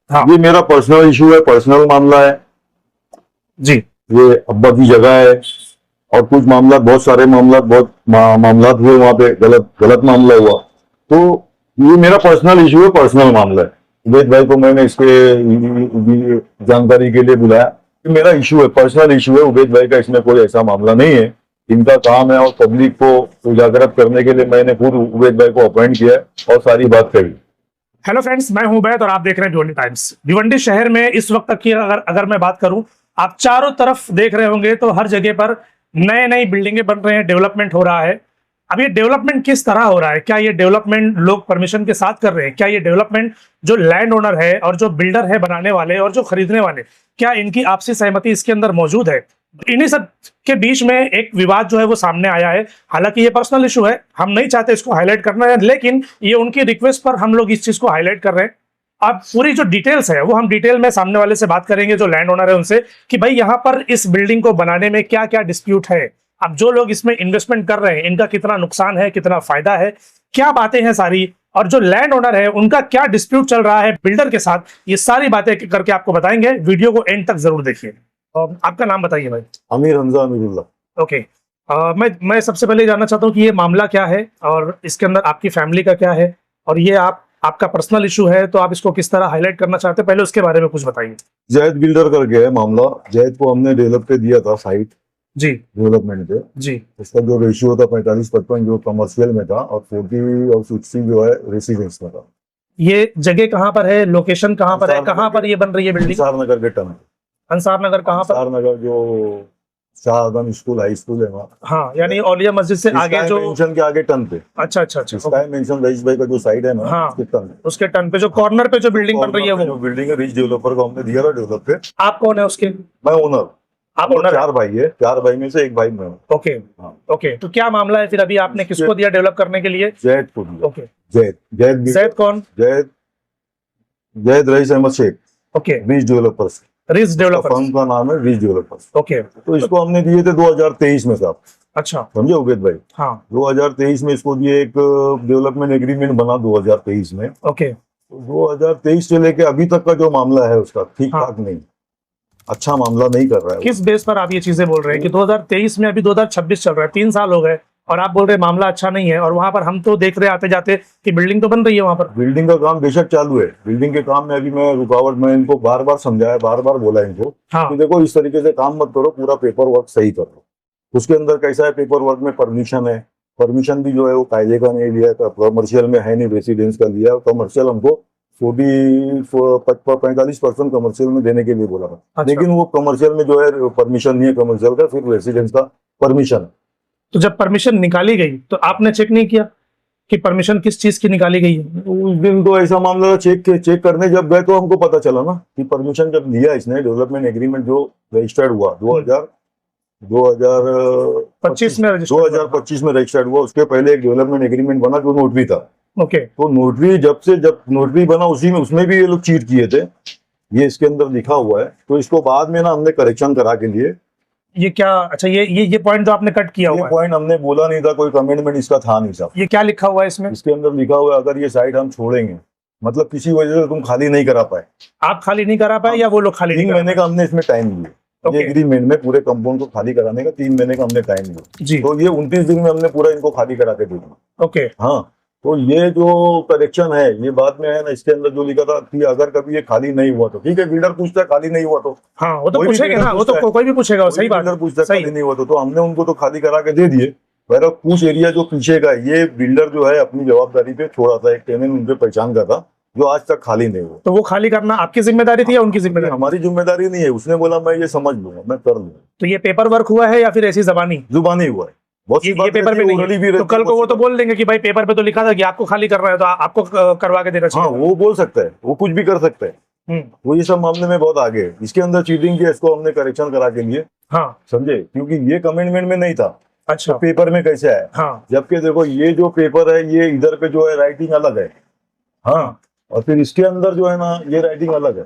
हाँ ये मेरा पर्सनल इशू है, पर्सनल मामला है। जी। ये अब्बा की जगह है और कुछ मामला, बहुत सारे मामला, बहुत मामला हुए वहां पे, गलत गलत मामला हुआ। तो ये मेरा पर्सनल इशू है, पर्सनल मामला है। उबैद भाई को मैंने इसके जानकारी के लिए बुलाया। ये मेरा इशू है, पर्सनल इशू है। उबैद भाई का इसमें कोई ऐसा मामला नहीं है। इनका काम है और पब्लिक को उजागर करने के लिए मैंने खुद उबैद भाई को अपॉइंट किया है और सारी बात कही। हेलो फ्रेंड्स, मैं हूं उबैद और आप देख रहे हैं भिवंडी टाइम्स। भिवंडी शहर में इस वक्त तक की अगर अगर मैं बात करूं, आप चारों तरफ देख रहे होंगे तो हर जगह पर नए नई बिल्डिंगें बन रहे हैं, डेवलपमेंट हो रहा है। अब ये डेवलपमेंट किस तरह हो रहा है? क्या ये डेवलपमेंट लोग परमिशन के साथ कर रहे हैं? क्या ये डेवलपमेंट जो लैंड ओनर है और जो बिल्डर है बनाने वाले और जो खरीदने वाले, क्या इनकी आपसी सहमति इसके अंदर मौजूद है? इन्हीं सब के बीच में एक विवाद जो है वो सामने आया है। हालांकि ये पर्सनल इशू है, हम नहीं चाहते इसको हाईलाइट करना है, लेकिन ये उनकी रिक्वेस्ट पर हम लोग इस चीज को हाईलाइट कर रहे हैं। अब पूरी जो डिटेल्स है वो हम डिटेल में सामने वाले से बात करेंगे, जो लैंड ओनर है उनसे, कि भाई यहाँ पर इस बिल्डिंग को बनाने में क्या क्या डिस्प्यूट है। अब जो लोग इसमें इन्वेस्टमेंट कर रहे हैं, इनका कितना नुकसान है, कितना फायदा है, क्या बातें हैं सारी, और जो लैंड ओनर है उनका क्या डिस्प्यूट चल रहा है बिल्डर के साथ, ये सारी बातें करके आपको बताएंगे। वीडियो को एंड तक जरूर देखिए। आपका नाम बताइए भाई। अमीर हमजा अमीरुल्लाह। ओके। मैं सबसे पहले जानना चाहता हूँ कि ये मामला क्या है और इसके अंदर आपकी फैमिली का क्या है, और ये आपका पर्सनल इशू है तो आप इसको किस तरह हाईलाइट करना चाहते हैं, पहले उसके बारे में कुछ बताइए। जैद बिल्डर करके है मामला। जैद को हमने डेवलप पे दिया था साइट, जी डेवलपमेंट पे। जी। उसका जो रेशियो था 45-55 जो कमर्शियल में था, और 40 और 60 जो है रेसिडेंस में था। ये जगह कहाँ पर है, लोकेशन कहाँ पर है, कहाँ पर ये बन रही है बिल्डिंग? अंसार नगर के टन। अंसार नगर कहाँ पर? अंसार नगर जो शाहजहां स्कूल, हाई स्कूल है वहाँ। हाँ, यानी औलिया मस्जिद से आगे जो मेंशन के आगे टन पे। अच्छा अच्छा अच्छा, स्काई मेंशन रईस भाई का जो साइड है ना, हाँ, उसके टन पे। उसके टर्न पे जो कॉर्नर पे जो बिल्डिंग बन रही है जो वो बिल्डिंग है, रिच डेवलपर को हमने दिया था डेवलप पे। आप कौन है उसके? मैं ओनर। आप ओनर? 4 भाई है, 4 भाई में से एक भाई मैं हूँ। ओके हाँ। ओके, तो क्या मामला है फिर? अभी आपने किसको दिया डेवलप करने के लिए? जैद को दिया। ओके। जैद जैद कौन? Zaid Zaid Raees Ahmed Shaikh, okay. Rich developers. Rich developer. Firm का नाम है रिच डेवलपर्स। ओके। तो इसको हमने दिए थे 2023 में साहब। अच्छा। समझे उबैद भाई? हाँ। 2023 में इसको दिए, एक डेवलपमेंट एग्रीमेंट बना 2023 में। ओके। 2023 से लेके अभी तक का जो मामला है उसका ठीक ठाक हाँ। नहीं, अच्छा मामला नहीं कर रहा है। किस बेस पर आप ये चीजें बोल रहे हैं कि 2023 में, अभी 2026 चल रहा है, 3 साल हो गए और आप बोल रहे हैं मामला अच्छा नहीं है, और वहां पर हम तो देख रहे आते जाते कि बिल्डिंग तो बन रही है वहां पर। बिल्डिंग का काम बेशक चालू है। बिल्डिंग के काम में अभी मैं रुकावट, मैं इनको बार बार समझाया, बार बार बोला इनको हाँ। कि देखो इस तरीके से काम मत करो, पूरा पेपर वर्क सही करो। उसके अंदर कैसा है, पेपर वर्क में परमिशन है, परमिशन भी जो है वो कायदे का नहीं लिया, कमर्शियल में है नहीं, रेसिडेंस का लिया। कमर्शियल हमको 45% कमर्शियल में देने के लिए बोला था। अच्छा। लेकिन वो कमर्शियल में जो है परमिशन नहीं है कमर्शियल का, सिर्फ रेसिडेंस का परमिशन है। तो जब परमिशन निकाली गई तो आपने चेक नहीं किया कि परमिशन किस चीज की निकाली गई है? उस दिन तो ऐसा मामला था, चेक करने जब गए तो हमको पता चला ना कि परमिशन जब लिया इसने, डेवलपमेंट एग्रीमेंट जो रजिस्टर्ड हुआ 2025 में रजिस्टर 2025 में रजिस्टर्ड हुआ, उसके पहले एक डेवलपमेंट एग्रीमेंट बना जो नोटरी था। ओके। तो नोटरी जब नोटरी बना, उसी में उसमें भी ये लोग चीट किए थे, ये इसके अंदर लिखा हुआ है। तो इसको बाद में ना हमने करेक्शन करा के लिए, ये क्या, अच्छा, ये पॉइंट जो आपने कट किया हुआ ये है, पॉइंट हमने बोला नहीं था, कोई कमेंटमेंट इसका था नहीं साहब। ये क्या लिखा हुआ है इसमें? इसके अंदर लिखा हुआ है अगर ये साइट हम छोड़ेंगे, मतलब किसी वजह से तुम खाली नहीं करा पाए, आप खाली नहीं करा पाए या वो लोग खाली नहीं 3 करा महीने का हमने इसमें टाइम लिया। ओके। ये एग्रीमेंट में पूरे कंपाउंड को खाली कराने का 3 महीने का हमने टाइम लिया। जी। तो ये 29 दिन में हमने पूरा इनको खाली करा के दे दिया। ओके। हाँ। तो ये जो करेक्शन है ये बाद में है ना, इसके अंदर जो लिखा था कि अगर कभी ये खाली नहीं हुआ तो ठीक है, बिल्डर पूछता है खाली नहीं हुआ तो, हाँ, वो तो कोई भी पूछेगा ना, वो तो पूछता है। कोई भी पूछेगा, सही बात बिल्डर पूछता है सही। खाली नहीं हुआ तो हमने उनको तो खाली करा के दे दिए। पर कुछ एरिया जो पीछे का है, ये बिल्डर जो है अपनी जवाबदारी पे छोड़ा था, एक टेनेंट उनके पहचान का था जो आज तक खाली नहीं हुआ। तो वो खाली करना आपकी जिम्मेदारी थी या उनकी जिम्मेदारी? हमारी जिम्मेदारी नहीं है, उसने बोला मैं ये समझ लूंगा, मैं कर लूंगा। तो ये पेपर वर्क हुआ है या फिर ऐसी जबानी? जुबानी हुआ है, बहुत सी ये बात पेपर पे रहती है, नहीं orally भी है, तो रहती कल है, को वो बहुत तो सी बोल देंगे कि भाई पेपर पे तो लिखा था कि आपको खाली करना है, तो आपको करवा के देना बात। हाँ, चाहिए। वो बोल सकता है, वो कुछ भी कर सकता है। वो ये सब मामले में बहुत आगे है। इसके अंदर चीटिंग की, इसको हमने करेक्शन करा के लिए, हाँ। समझे, क्योंकि ये कमेंटमेंट में नहीं था। अच्छा। तो पेपर में कैसे आया? हाँ। जबकि देखो ये जो पेपर है, ये इधर पे जो है राइटिंग अलग है, हाँ, और फिर इसके अंदर जो है ना ये राइटिंग अलग है,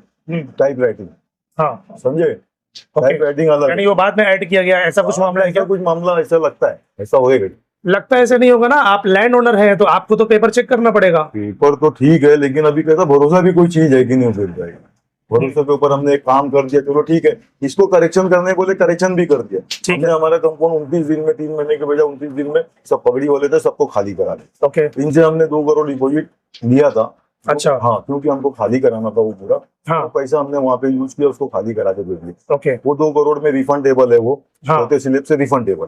टाइप राइटिंग, हाँ, समझे, टाइप राइटिंग अलग यानी है। वो बाद में ऐड किया गया, ऐसा कुछ मामला है क्या? कुछ मामला ऐसा लगता है, ऐसा होएगा। लगता है ऐसे नहीं होगा ना, आप लैंड ओनर हैं तो आपको तो पेपर चेक करना पड़ेगा। पेपर तो ठीक है, लेकिन अभी कैसा भरोसा भी कोई चीज है कि नहीं फिर जाएगा। भरोसे के ऊपर हमने एक काम कर दिया, चलो ठीक है, इसको करेक्शन करने बोले करेक्शन भी कर दिया। ठीक है। हमने हमारा कंपाउंड 29 दिन में, 3 महीने के बजाय 29 दिन में सब पगड़ी वाले थे, सबको खाली करा दिया। ओके। इनसे हमने 2 करोड़ डिपॉजिट लिया था। अच्छा। हाँ, क्योंकि हमको खाली कराना था वो पूरा। हाँ। वो पैसा हमने वहाँ पे यूज किया, उसको खाली करा के दे दिया। ओके। वो 2 करोड़ में रिफंडेबल है, वो हाँ। चौथे स्लिप से रिफंडेबल।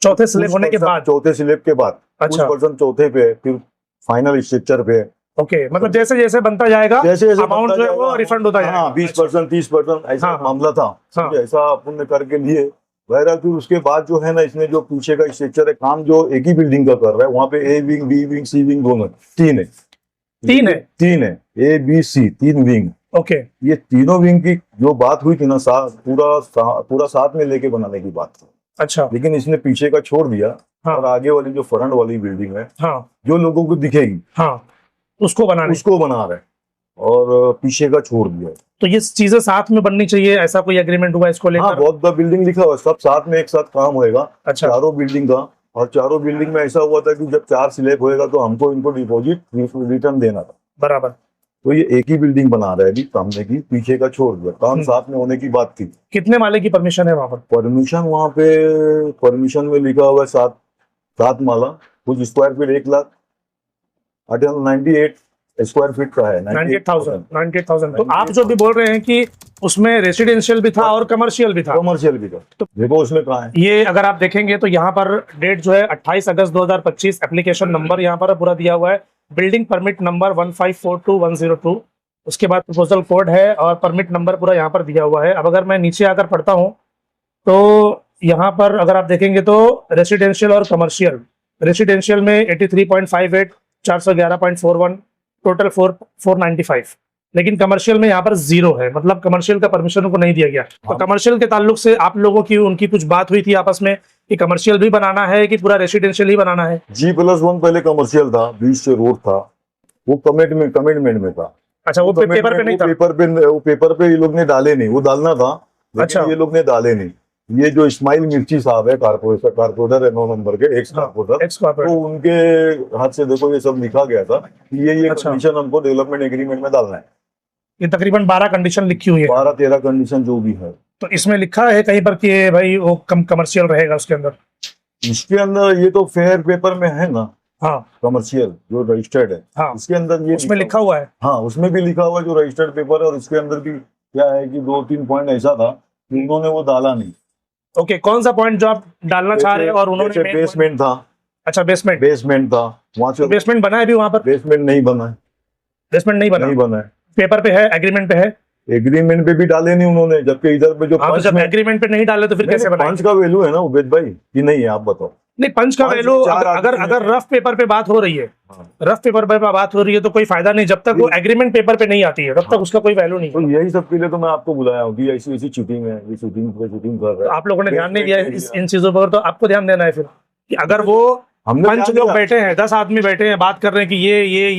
चौथे स्लिप होने के बाद? चौथे स्लिप के बाद कुछ अच्छा। परसेंट चौथे पे, फिर फाइनल स्ट्रक्चर पे। ओके, मतलब जैसे जैसे बनता जाएगा जैसे जैसे अमाउंट जो है वो रिफंड होता जाएगा। हाँ, 20% 30% ऐसा हाँ। मामला था। हाँ। ऐसा अपन ने करके लिए। बहरहाल फिर उसके बाद जो है ना, इसने जो पीछे का स्ट्रक्चर है, काम जो एक ही बिल्डिंग का कर रहा है, वहाँ पे A wing, B wing, C wing दोनों 3 है। 3 है, A B C 3 wing. Okay. ये तीनों विंग की जो बात हुई थी ना, पूरा साथ में लेके बनाने की बात थी। अच्छा। लेकिन इसने पीछे का छोड़ दिया। हाँ। और आगे वाली जो फ्रंट वाली बिल्डिंग है, हाँ। जो लोगों को दिखेगी, हाँ, उसको बनाने, उसको बना रहे और पीछे का छोड़ दिया। तो ये चीजें साथ में बननी चाहिए, ऐसा कोई एग्रीमेंट हुआ इसको लेकर? हाँ, बहुत बड़ा बिल्डिंग लिखा हुआ है, सब साथ में एक साथ काम होएगा। अच्छा। चारों बिल्डिंग का। और चारों बिल्डिंग में ऐसा हुआ था कि जब 4 स्लैब होएगा तो हमको इनको डिपॉजिट रिटर्न देना था। बराबर। तो ये एक ही बिल्डिंग बना रहे हैं अभी, सामने की, पीछे का छोड़ दिया। काम साथ में होने की बात थी। कितने माले की परमिशन है वहां पर? परमिशन वहाँ पे परमिशन में लिखा हुआ है 7 माला, कुछ स्क्वायर फीट 1,98,000 स्क्वायर फीट का है। 98,000। तो आप जो भी बोल रहे हैं कि उसमें रेसिडेंशियल भी था और कमर्शियल भी था। कमर्शियल भी था। तो देखो उसमें कहाँ है, ये अगर आप देखेंगे तो यहाँ पर डेट जो है 28 अगस्त 2025, एप्लीकेशन नंबर यहाँ पर पूरा दिया हुआ है, बिल्डिंग परमिट नंबर 1542102, उसके बाद प्रपोजल कोड है और परमिट नंबर पूरा यहाँ पर दिया हुआ है। अब अगर मैं नीचे आकर पढ़ता हूँ तो यहाँ पर अगर आप देखेंगे तो रेसिडेंशियल और कमर्शियल, रेसिडेंशियल में 83.58, 411.41, टोटल 495, लेकिन कमर्शियल में यहाँ पर 0 है, मतलब कमर्शियल का परमिशन उनको नहीं दिया गया। तो कमर्शियल के ताल्लुक से आप लोगों की उनकी कुछ बात हुई थी आपस में कि कमर्शियल भी बनाना है कि पूरा रेसिडेंशियल ही बनाना है? G+1 पहले कमर्शियल था, बीच से रोड था, वो कमिटमेंट में था। अच्छा, वो पेपर पे नहीं था? वो पेपर पे ये लोग ने डाले नहीं, वो डालना था, लेकिन अच्छा। ये लोग ने डाले नहीं। ये जो इस्माइल मिर्ची साहब है, कारपोरेटर है 9 नंबर के, एक्स कारपोरेटर, तो उनके हाथ से देखो ये सब लिखा गया था कि ये अच्छा। कंडीशन हमको डेवलपमेंट एग्रीमेंट में डालना है। ये तकरीबन 12 कंडीशन लिखी हुई है, 12-13 कंडीशन जो भी है। तो इसमें लिखा है कहीं पर कि भाई वो कमर्शियल रहेगा उसके अंदर? इसके अंदर ये तो फेयर पेपर में है ना। हाँ, कमर्शियल जो रजिस्टर्ड है। हाँ, इसके अंदर ये उसमें लिखा हुआ है। हाँ, उसमें भी लिखा हुआ है जो रजिस्टर्ड पेपर है। और इसके अंदर भी क्या है कि 2-3 पॉइंट ऐसा था कि उन्होंने वो डाला नहीं। ओके, कौन सा पॉइंट जो आप डालना चाह रहे हैं? और उन्होंने बेसमेंट था। अच्छा, बेसमेंट था, वहां से बेसमेंट बना है भी वहां पर? बेसमेंट नहीं बना है। बेसमेंट नहीं बना है। पेपर पे है, एग्रीमेंट पे है? एग्रीमेंट पे भी डाले नहीं उन्होंने, जबकि इधर पे जो पंच, जब एग्रीमेंट पे नहीं डाले तो फिर कैसे बना? पंच का वैल्यू है ना उबेद भाई कि नहीं है, आप बताओ। नहीं, पंच का वैल्यू अगर रफ पेपर पे बात हो रही है, रफ पेपर पे बात हो रही है तो कोई फायदा नहीं, जब तक वो एग्रीमेंट पेपर पे नहीं आती है तब तक उसका कोई वैल्यू नहीं। तो यही सब के लिए तो मैं आपको बुलाया हूँ कि ऐसी ऐसी चीटिंग है, ये शूटिंग कर रहा है। आप लोगों ने ध्यान नहीं दिया इन चीजों पर, तो आपको ध्यान देना है फिर कि अगर वो पंच लोग बैठे हैं, 10 आदमी बैठे हैं, बात कर रहे हैं कि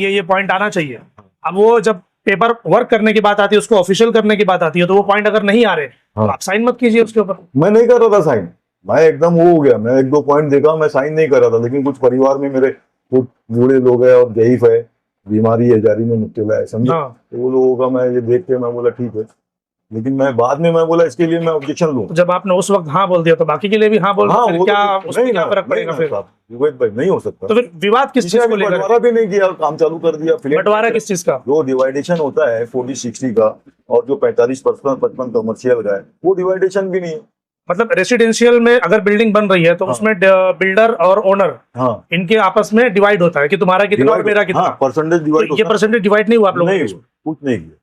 ये पॉइंट आना चाहिए, अब वो जब पेपर वर्क करने की बात आती है, उसको ऑफिशियल करने की बात आती है, तो वो पॉइंट अगर नहीं आ रहे तो आप साइन मत कीजिए उसके ऊपर। मैं नहीं कर रहा था साइन, मैं एकदम वो हो गया, मैं 1-2 पॉइंट देखा, मैं साइन नहीं कर रहा था। लेकिन कुछ परिवार में मेरे कुछ बूढ़े लोग हैं और जहीफ है, बीमारी है, जारी में मुब्तला है, समझे। तो वो लोगों का मैं ये देख के मैं बोला ठीक है, लेकिन मैं बाद में मैं बोला इसके लिए मैं ऑब्जेक्शन लूं। जब आपने उस वक्त हाँ बोल दिया तो बाकी के लिए भी हाँ बोल, हाँ, क्या उसमें क्या फर्क पड़ेगा? फिर विवेक भाई नहीं हो सकता। तो फिर विवाद किस चीज को लेकर? बंटवारा भी नहीं किया, काम चालू कर दिया। बंटवारा किस चीज का? जो डिवाइडेशन होता है 40-60 का और जो 45% 55 कमर्शियल का है, वो डिवाइडेशन भी नहीं है। मतलब रेसिडेंशियल में अगर बिल्डिंग बन रही है तो उसमें बिल्डर और ओनर इनके आपस में डिवाइड होता है कि तुम्हारा कितना और मेरा कितना, परसेंटेज डिवाइड। ये परसेंटेज डिवाइड नहीं हुआ आप लोगों ने? कुछ नहीं किया।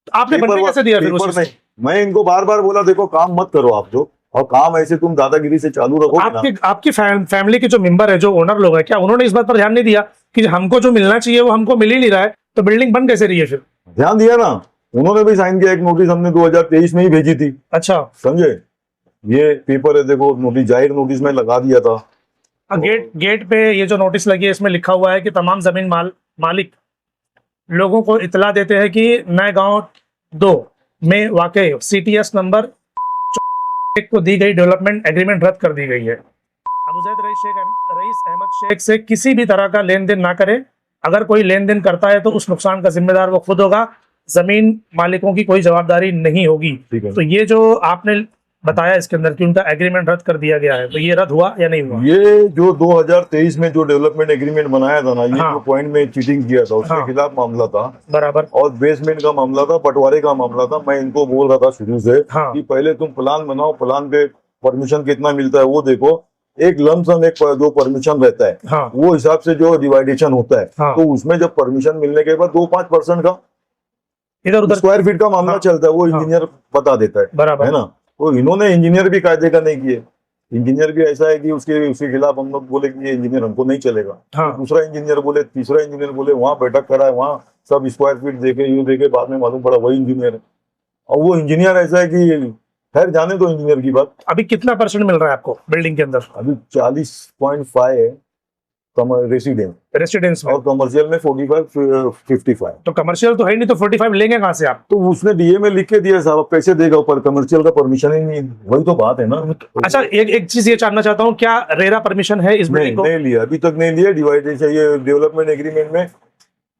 तो आपने बनने कैसे दिया फिर? मैं इनको बार बार बोला देखो काम मत करो आप जो, और काम ऐसे तुम दादागिरी से चालू रखो। आपकी फैमिली के जो मेंबर है, जो ओनर लोग हैं, क्या उन्होंने इस बात पर ध्यान नहीं दिया कि हमको जो मिलना चाहिए वो हमको मिल ही नहीं रहा है, तो बिल्डिंग बन कैसे रही है? फिर ध्यान दिया ना, उन्होंने भी साइन किया। एक नोटिस हमने 2023 में ही भेजी थी। अच्छा, समझे, ये पेपर है देखो, नोटिस जाहिर नोटिस में लगा दिया था। गेट पे ये जो नोटिस लगी है इसमें लिखा हुआ है कि तमाम जमीन मालिक लोगों को इतला देते हैं कि नए गांव 2 में वाकई CTS नंबर को दी गई डेवलपमेंट एग्रीमेंट रद्द कर दी गई है। अबुजैद रईस अहमद शेख से किसी भी तरह का लेन देन ना करे, अगर कोई लेन देन करता है तो उस नुकसान का जिम्मेदार वो खुद होगा जमीन मालिकों की कोई जवाबदारी नहीं होगी। ठीक है। तो ये जो आपने बताया इसके अंदर कि उनका एग्रीमेंट रद्द कर दिया गया है, तो ये रद्द हुआ या नहीं हुआ? ये जो 2023 में जो डेवलपमेंट एग्रीमेंट बनाया था ना, ये हाँ। जो पॉइंट में चीटिंग किया था उसके हाँ। खिलाफ मामला था, बराबर। और बेसमेंट का मामला था, बंटवारे का मामला था। मैं इनको बोल रहा था शुरू से हाँ। कि पहले तुम प्लान बनाओ, प्लान पे परमिशन कितना मिलता है वो देखो, एक लमसम एक जो परमिशन रहता है हाँ। वो हिसाब से जो डिवाइडेशन होता है, हाँ। तो उसमें जब परमिशन मिलने के बाद 2-5% का इधर उधर स्क्वायर फीट का मामला हाँ। चलता है, वो हाँ। इंजीनियर बता देता है बराबर। ना। तो इन्होंने इंजीनियर भी कायदे का नहीं किए। इंजीनियर भी ऐसा है कि उसके खिलाफ हम लोग बोले कि ये इंजीनियर हमको नहीं चलेगा, हाँ। तो दूसरा इंजीनियर बोले, तीसरा इंजीनियर बोले, वहां बैठक कराए, वहां सब स्क्वायर फीट देखे, यूं देखे, बाद में मालूम पड़ा वही इंजीनियर है। और वो इंजीनियर ऐसा है कि खैर जाने दो इंजीनियर की बात। अभी कितना % मिल रहा है आपको बिल्डिंग के अंदर? अभी 40.5 है रेसिडेंस, रेसिडेंस में, और कमर्शियल में 45-55। तो कमर्शियल तो है नहीं, तो 45 लेंगे कहाँ से आप? तो उसने डीए में लिख के दिया साहब, अब कैसे देगा, ऊपर कमर्शियल का परमिशन ही नहीं है, वही तो बात है ना। अच्छा, एक चीज ये जानना चाहता हूँ, क्या रेरा परमिशन है इस नहीं, बिल्डिंग को? नहीं लिया, अभी तक नहीं लिया। डिवाइडेशन ये डेवलपमेंट एग्रीमेंट में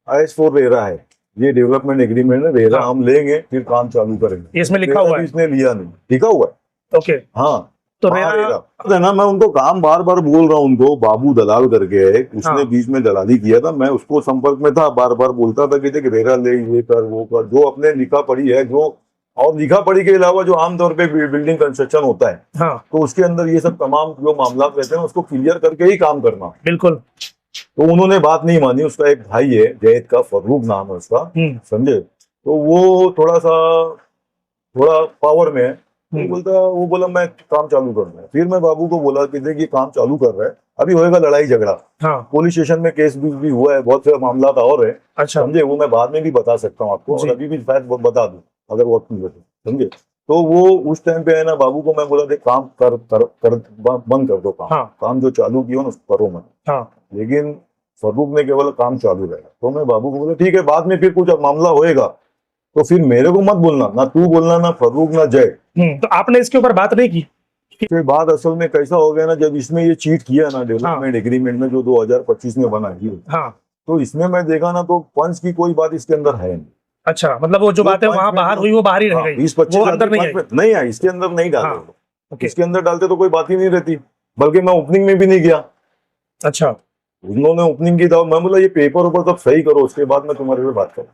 IS4 रेरा है, ये डेवलपमेंट एग्रीमेंट है, रेरा हाँ। हम लेंगे फिर काम चालू करेंगे। इसमें लिखा हुआ है? इसने लिया नहीं, लिखा हुआ है। ओके। हाँ, तो हाँ, रेरा है ना। मैं उनको काम बार बार बोल रहा हूँ, उनको बाबू दलाल करके है, उसने हाँ। बीच में दलाली किया था, मैं उसको संपर्क में था, बार बार बोलता था कि देख रेरा ले, ये कर वो कर, जो अपने लिखा पढ़ी है, जो और लिखा पढ़ी के अलावा जो आमतौर पे बिल्डिंग कंस्ट्रक्शन होता है, हाँ। तो उसके अंदर ये सब तमाम जो मामला रहते हैं उसको क्लियर करके ही काम करना। बिल्कुल। तो उन्होंने बात नहीं मानी। उसका एक भाई है जैद का, फरूक नाम है उसका, समझे, तो वो थोड़ा पावर में है। वो बोला मैं काम चालू करना है। फिर मैं बाबू को बोला कि देख ये काम चालू कर रहा है, अभी होएगा लड़ाई झगड़ा, हाँ। पुलिस स्टेशन में केस भी हुआ है, बहुत से मामला और है, अच्छा। समझे, वो मैं बाद में भी बता सकता हूँ आपको, और अभी भी शायद बता दूं अगर वक्त मिले तो, समझे। तो वो उस टाइम पे है ना, बाबू को मैं बोला देख काम कर बंद कर दो काम, हाँ। काम जो चालू किया ना उसको करो मत। हाँ। लेकिन फरूक ने केवल काम चालू रहेगा। तो मैं बाबू को बोला ठीक है, बाद में फिर कुछ मामला होएगा तो फिर मेरे को मत बोलना, ना तू बोलना, ना फरूक, ना जय। तो आपने इसके ऊपर बात नहीं की? फिर बात असल में कैसा हो गया ना, जब इसमें ये चीट किया ना डेवलपमेंट एग्रीमेंट में जो 2025 में बना है, हाँ। तो इसमें मैं देखा ना तो पंच की कोई बात इसके अंदर है नहीं। अच्छा, मतलब वो जो बात है वहां बाहर हुई वो बाहर ही रह गई, 20-25 वो अंदर नहीं आई, इसके अंदर नहीं डाले। हाँ। ओके। इसके अंदर डालते तो कोई बात ही नहीं रहती, बल्कि मैं ओपनिंग में भी नहीं गया। अच्छा। उन्होंने ओपनिंग की था, मैं बोला ये पेपर ऊपर सब सही करो, उसके बाद मैं तुम्हारे से बात करूँ।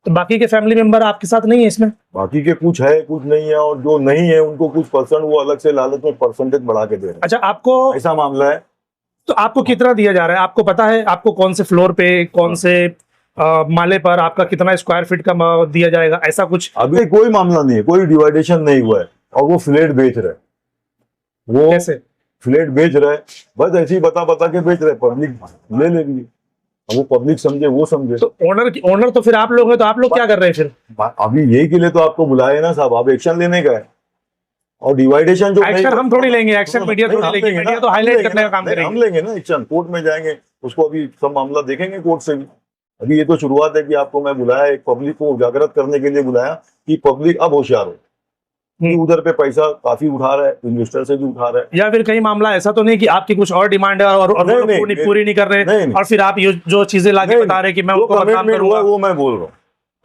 तो बाकी के फैमिली मेंबर आपके साथ नहीं है इसमें? बाकी के कुछ है कुछ नहीं है, और जो नहीं है उनको कुछ % वो अलग से लालच में परसेंटेज बढ़ा के दे रहे हैं। अच्छा, आपको ऐसा मामला है। तो आपको कितना दिया जा रहा है, आपको पता है? आपको कौन से फ्लोर पे, कौन से माले पर आपका कितना स्क्वायर फीट का दिया जाएगा, ऐसा कुछ? अभी कोई मामला नहीं है, कोई डिवाइडेशन नहीं हुआ है, और वो फ्लैट बेच रहे, वो कैसे फ्लैट बेच रहे, बस ऐसे ही बता के बेच रहे, पब्लिक ले ले रही है। अब वो पब्लिक समझे, वो समझे। तो ओनर तो फिर आप लोग हैं, तो आप लोग क्या कर रहे हैं फिर? अभी यही के लिए तो आपको बुलाया है ना साहब, आप एक्शन लेने का है। और डिवाइडेशन जो एक्शन हम थोड़ी लेंगे, एक्शन मीडिया थोड़ी लेगी, मीडिया तो हाईलाइट करने का काम करेगी। हम लेंगे ना एक्शन, कोर्ट में जाएंगे, उसको अभी सब मामला देखेंगे कोर्ट से भी। अभी ये तो शुरुआत है कि आपको मैं बुलाया, एक पब्लिक को उजागरत करने के लिए बुलाया कि पब्लिक अब होशियार हो, कि उधर पे पैसा काफी उठा रहा है, इन्वेस्टर से भी उठा रहा है। या फिर कहीं मामला ऐसा तो नहीं कि आपकी कुछ और डिमांड है और पूरी नहीं कर रहे, और फिर आप जो चीजें लाके बता रहे कि मैं उनको बदनाम करूंगा? वो मैं बोल रहा हूँ,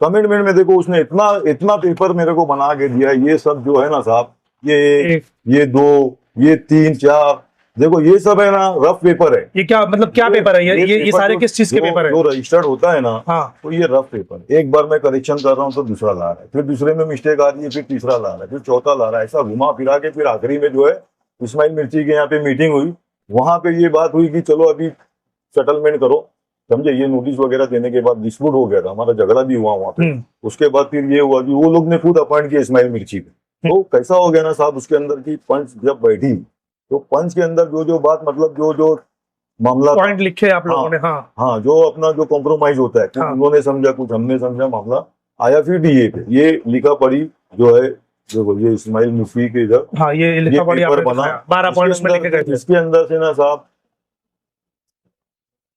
कमिटमेंट में देखो उसने इतना पेपर मेरे को बना के दिया। ये सब जो है ना साहब, ये 2, ये 3, 4, देखो ये सब है ना रफ पेपर है। ये क्या मतलब, क्या पेपर है ये सारे किस चीज के पेपर है? जो रजिस्टर्ड होता है ना, हाँ। तो ये रफ पेपर, एक बार मैं करेक्शन कर रहा हूँ तो दूसरा ला रहा है, फिर दूसरे में मिस्टेक आ रही है, फिर तीसरा ला रहा है, फिर चौथा ला रहा है, ऐसा घुमा फिरा के फिर आखिरी में जो है इस्माइल मिर्ची के यहाँ पे मीटिंग हुई, वहां पे ये बात हुई कि चलो अभी सेटलमेंट करो, समझे। ये नोटिस वगैरह देने के बाद डिस्प्यूट हो गया था, हमारा झगड़ा भी हुआ वहां पे। उसके बाद फिर ये हुआ कि वो लोग ने खुद अपॉइंट किया इस्माइल मिर्ची को। तो कैसा हो गया ना साहब, उसके अंदर की पंच जब बैठी तो पंच के अंदर जो बात, मतलब जो मामला पॉइंट लिखे आप लोगों ने, हाँ, जो अपना जो कॉम्प्रोमाइज होता है, कुछ उन्होंने समझा, कुछ हमने समझा, मामला आया फिर डीए पे। ये लिखा पढ़ी जो है, जो ये इस्माइल मुफी के इधर, हाँ, ये लिखा पढ़ी आपने बना 12 पॉइंट्स में लिखे गए थे। इसके अंदर से ना साहब